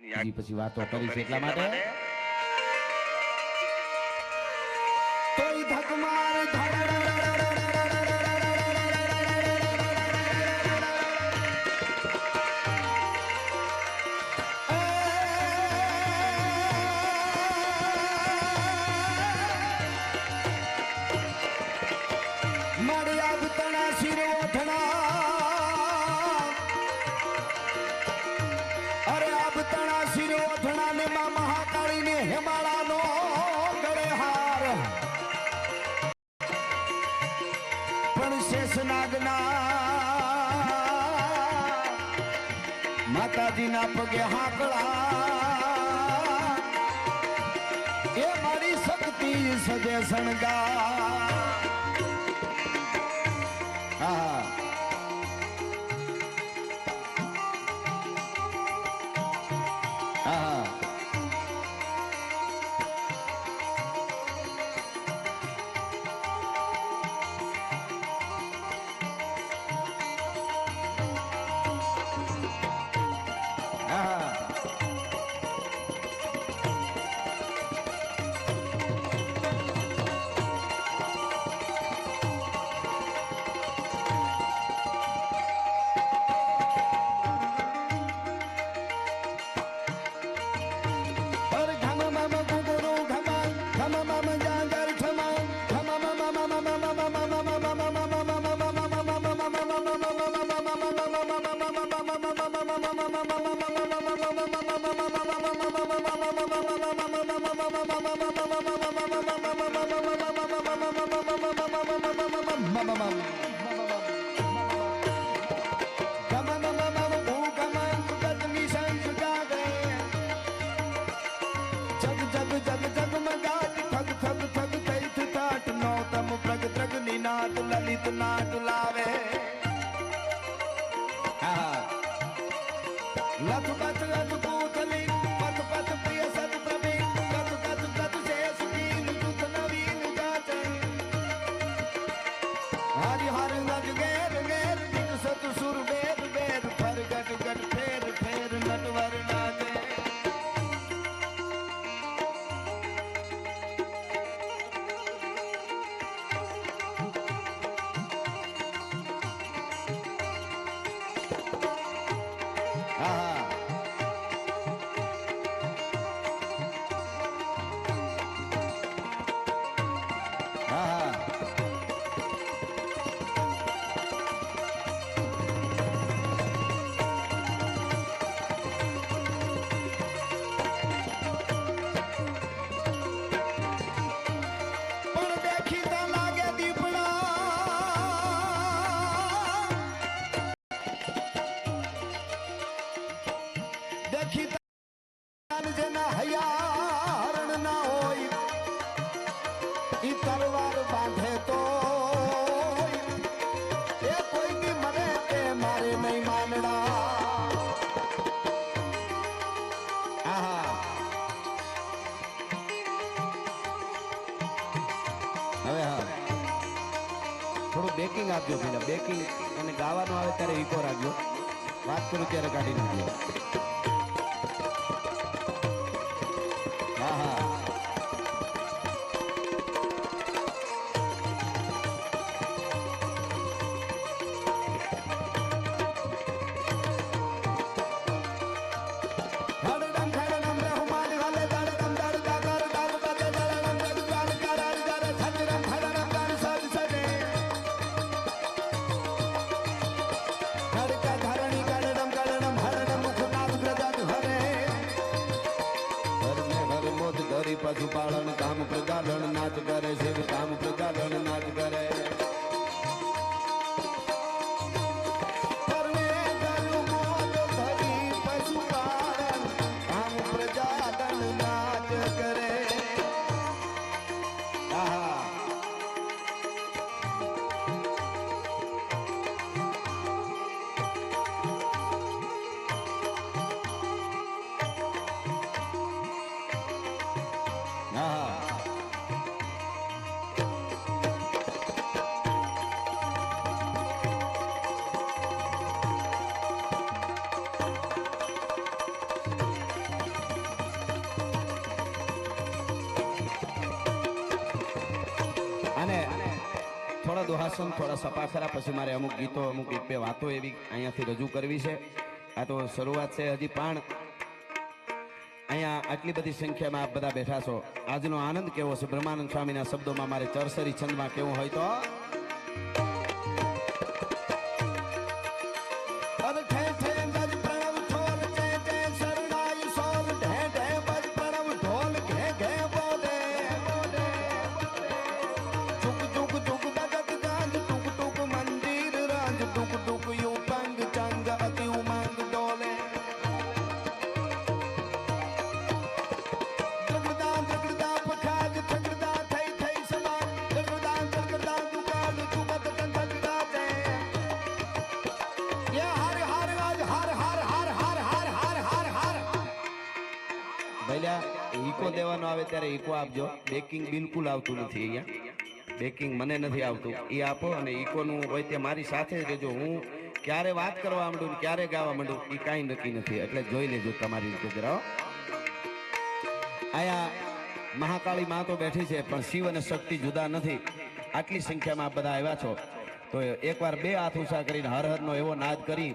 બીજી પછી વાતો કરી છે એટલા માટે તોય ધક માર માતાજીના પગે હાકળા એ મારી શક્તિ સજે શણગા હા હા લલિત નાટ લાવે લથ પથ લથ પૂતલી પથ પથ પ્રિય સત પ્રભી કથ કથ કથ શેષ कीन जुत नवीन जाते हरि हर नज गेर गेर दिग सत सुर वेद वेद फर गट गट फेर फेर नटवर नाचे તલવાર બાંધે તો એ કોઈ બી મરે તે મારે નહીં માનડા આહા હવે હા થોડું બેકિંગ આપજો પેલા બેકિંગ અને ગાવાનું આવે ત્યારે ઈકો રાખજો વાત કરું ત્યારે કાઢી નાખજો હા હા પશુપાલન કામ પ્રજાલન નાચ કરે શિવ કામ પ્રજાલન નાચ કરે પશુપાલન કામ પ્રજાલન નાચ કરે આહા હા દોહાસન થોડા સપાખરા, પછી મારે અમુક ગીતો, અમુક એક બે વાતો એવી અહીંયાથી રજૂ કરવી છે. આ તો શરૂઆત છે, હજી પણ અહીંયા આટલી બધી સંખ્યામાં આપ બધા બેઠા છો. આજનો આનંદ કેવો છે, બ્રહ્માનંદ સ્વામીના શબ્દોમાં મારે ચરસરી છંદમાં કેવું હોય તો ઈકો દેવાનો આવે ત્યારે ઈકો આપજો. બેકિંગ બિલકુલ આવતું નથી અહીંયા, બેકિંગ મને નથી આવતું, એ આપો. અને ઈકોનું હોય તે મારી સાથે જ રહેજો. હું ક્યારે વાત કરવા માંડું ક્યારે ગાવા માંડું એ કાંઈ નક્કી નથી, એટલે જોઈ લેજો તમારી રીતે જરાઓ. અહીંયા મહાકાળી માં તો બેઠી છે, પણ શિવ અને શક્તિ જુદા નથી. આટલી સંખ્યામાં આપ બધા આવ્યા છો તો એકવાર બે હાથ ઊંચા કરીને હર હરનો એવો નાદ કરી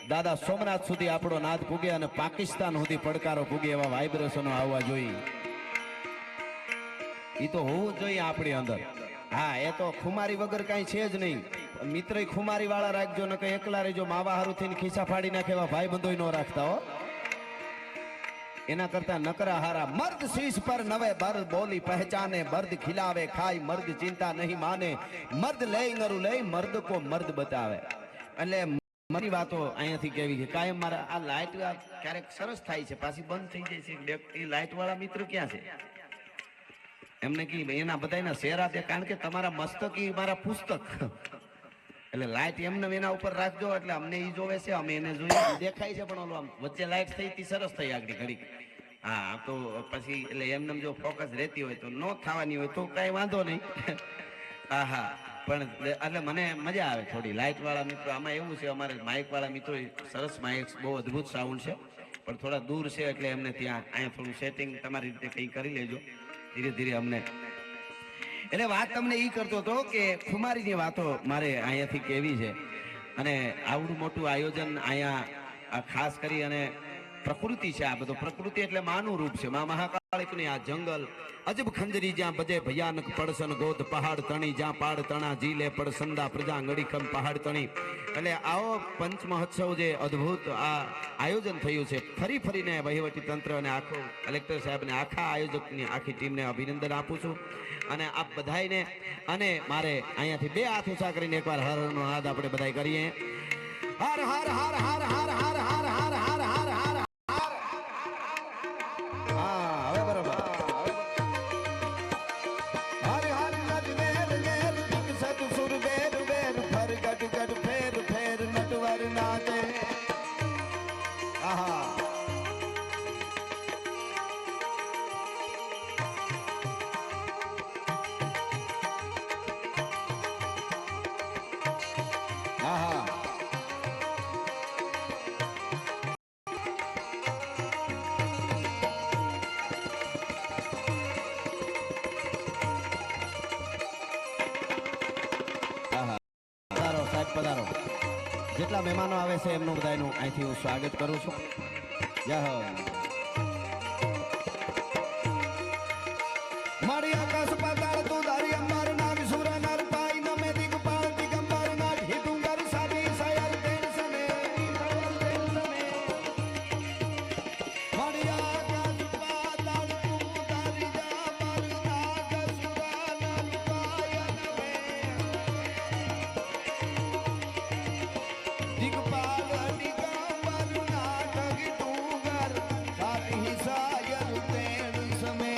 દાદા સોમનાથ સુધી આપણો નાદ પૂગે અને પાકિસ્તાન સુધી પડકારો પૂગે એવા વાઇબ્રેશનો આવવા જોઈએ. એ તો હોવું જોઈએ આપણી અંદર. હા, એ તો ખુમારી વગર કાંઈ છે જ નહીં. મિત્ર ખુમારી વાળા રાખજો, ને કઈ એકલા રહેજો. માવા હારું થઈને ખિસ્સા ફાડી નાખે એવા ભાઈ બંધોય ન રાખતા હો. એના કરતા નકરા હારા મર્દ શીશ પર નવે બર્દ બોલી પહેચાને, મર્દ ખિલાવે ખાય મર્દ ચિંતા નહીં માને, મર્દ લે નરું લે મર્દ કો મર્દ બતાવે. એટલે મારી વાતો અહીંયાથી કેવી છે. કાયમ મારા આ લાઈટ ક્યારેક સરસ થાય છે, પાછી બંધ થઈ જાય છે. એ લાઈટ વાળા મિત્ર ક્યાં છે? એમને કી એના બધાના શેરા દે, કારણ કે તમારા મસ્તક ઈ મારા પુસ્તક. એટલે લાઈટ એમને એના ઉપર રાખજો, એટલે અમને ઈ જોવે છે, અમે એને જોઈએ. દેખાય છે પણ ઓલો આમ વચ્ચે લાઈટ થઈ તી સરસ થઈ આગળ ઘડી. હા, તો પછી એટલે એમને જો ફોકસ રહેતી હોય તો નો થવાની હોય તો કઈ વાંધો નહીં. હા હા, પણ એટલે મને મજા આવે થોડી લાઇટ વાળા મિત્રો. આમાં એવું છે, અમારે માઇક વાળા મિત્રો સરસ માઇક, બહુ અદભુત સાઉન્ડ છે, પણ થોડા દૂર છે એટલે એમને ત્યાં અહીંયા થોડું સેટિંગ તમારી રીતે કંઈ કરી લેજો ધીરે ધીરે અમને. એટલે વાત તમને એ કરતો હતો કે ખુમારીની વાતો મારે અહીંયાથી કેવી છે. અને આવડું મોટું આયોજન અહીંયા ખાસ કરી અને પ્રકૃતિ છે. આ બધું પ્રકૃતિ એટલે માનું રૂપ છે. મા મહાકાળિકની આ જંગલ અજબ ખંજરી જ્યાં બજે ભયાનક પડસન ગોદ પહાડ તણી, જ્યાં પાડ તણા જીલે પડસંદા પ્રજા ngડીખમ પહાડ તણી. એટલે આવો પંચ મહોત્સવ જે અદ્ભુત આ આયોજન થયું છે, ફરી ફરીને વહીવટી તંત્ર અને આખો કલેક્ટર સાહેબને આખા આયોજકની આખી ટીમને અભિનંદન આપું છું. અને આપ બધાને, અને મારે અહીંયાથી બે હાથ ઊંચા કરીને એકવાર હર હરનો નાદ આપણે બધા કરીએ. હર હર હર હર હર હર હર હર હર હર હર. હા, હવે બરાબર. હર હર નટ વેર વેર સત સુર વેર વેર ફર ગટ ગટ ફેર ફેર નટવર નાચે. આહા, આહા. પધારો. જેટલા મહેમાનો આવે છે એમનું બધાનું અહીંથી હું સ્વાગત કરું છું. જય હો. મારી આકાશ પાતાળ તું ધારી અંબાર નાગ સુર નર પાઈ નમે દિગપાળ દિગંબર નાઠી ડુંગર સાડી સયલ તેણ સમે. મારી આકાશ પાતાળ તું ધારી અંબાર નાગ સુર નર પાઈ નમે દિગપાલ દિગંબર નાઠી ડુંગર સાડી સયલ તેણ સમે.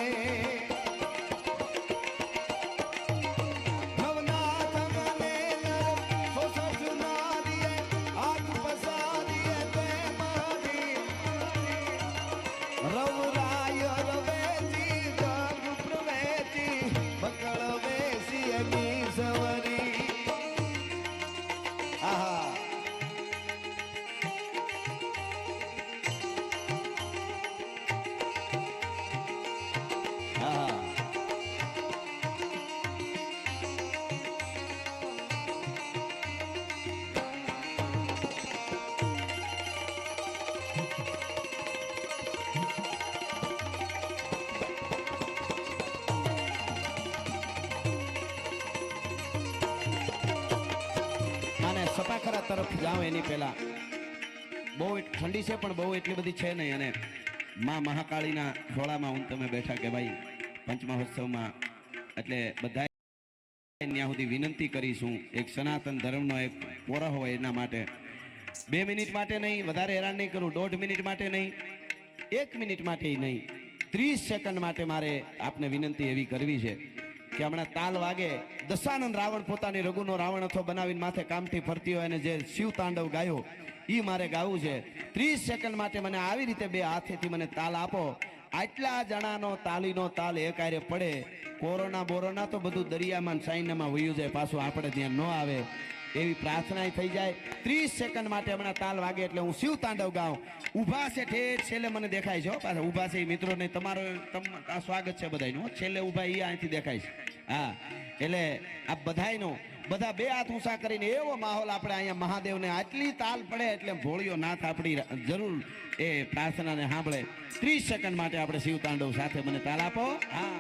તરફ જાઉં એની પહેલા બહુ ઠંડી છે પણ બહુ એટલી બધી છે નહીં, અને માં મહાકાળીના ખોળામાં હું તમે બેઠા કે ભાઈ પંચમહોત્સવમાં એટલે બધા ત્યાં સુધી વિનંતી કરીશું એક સનાતન ધર્મનો એક પોરા હોય એના માટે 2 મિનિટ માટે નહીં, વધારે હેરાન નહીં કરું, 1.5 મિનિટ માટે નહીં, 1 મિનિટ માટે નહીં, 30 સેકન્ડ માટે મારે આપને વિનંતી એવી કરવી છે કે હમણાં તાલ વાગે દશાનંદ રાવણ પોતાની રઘુનો રાવણ અથો બનાવીને માથે કામથી ફરતી હોય અને જે શિવ તાંડવ ગાયો ઈ મારે ગાવું છે. 30 સેકન્ડ માટે મને આવી રીતે 2 હાથેથી મને તાલ આપો. આટલા જણાનો તાલીનો તાલ એક હારે પડે, કોરોના બોરોના તો બધું દરિયામાં સાઈનામાં વયું જાય, પાછું આપણે ત્યાં ન આવે એવી પ્રાર્થના થઈ જાય. 30 સેકન્ડ માટે હમણાં તાલ વાગે એટલે હું શિવ તાંડવ ગાઉં. ઊભા છે ઠેઠ છેલ્લે મને દેખાય છે પાછા ઊભા છે એ મિત્રોને તમારો સ્વાગત છે બધાયનું. છેલ્લે ઊભા એ અહીંથી દેખાય છે. હા, એટલે આ બધાયનો બધા 2 હાથ ઊંચા કરીને એવો માહોલ આપણે અહીંયા મહાદેવને આટલી તાલ પડે એટલે ભોળિયો નાથ આપણી જરૂર એ પ્રાર્થનાને સાંભળે. 30 સેકન્ડ માટે આપણે શિવ તાંડવ સાથે મને તાલ આપો. હા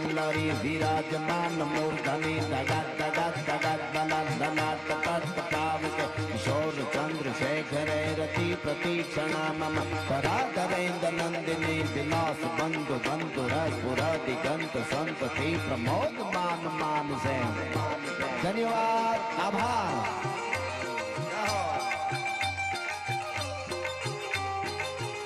વલ્લરી વિરાજમાન મૂર્ધની દગાત દગાત દગાત દલાત દલાત તપત પાવક કિશોર ચંદ્ર શેખરે રતિ પ્રતીક્ષણા મમ પરાધરેન્દ્ર નંદિની વિનાશ બંધુ બંધુ રસપુર દિગંત સંતતિ પ્રમોદ માન માન સે. ધન્યવાદ, આભાર.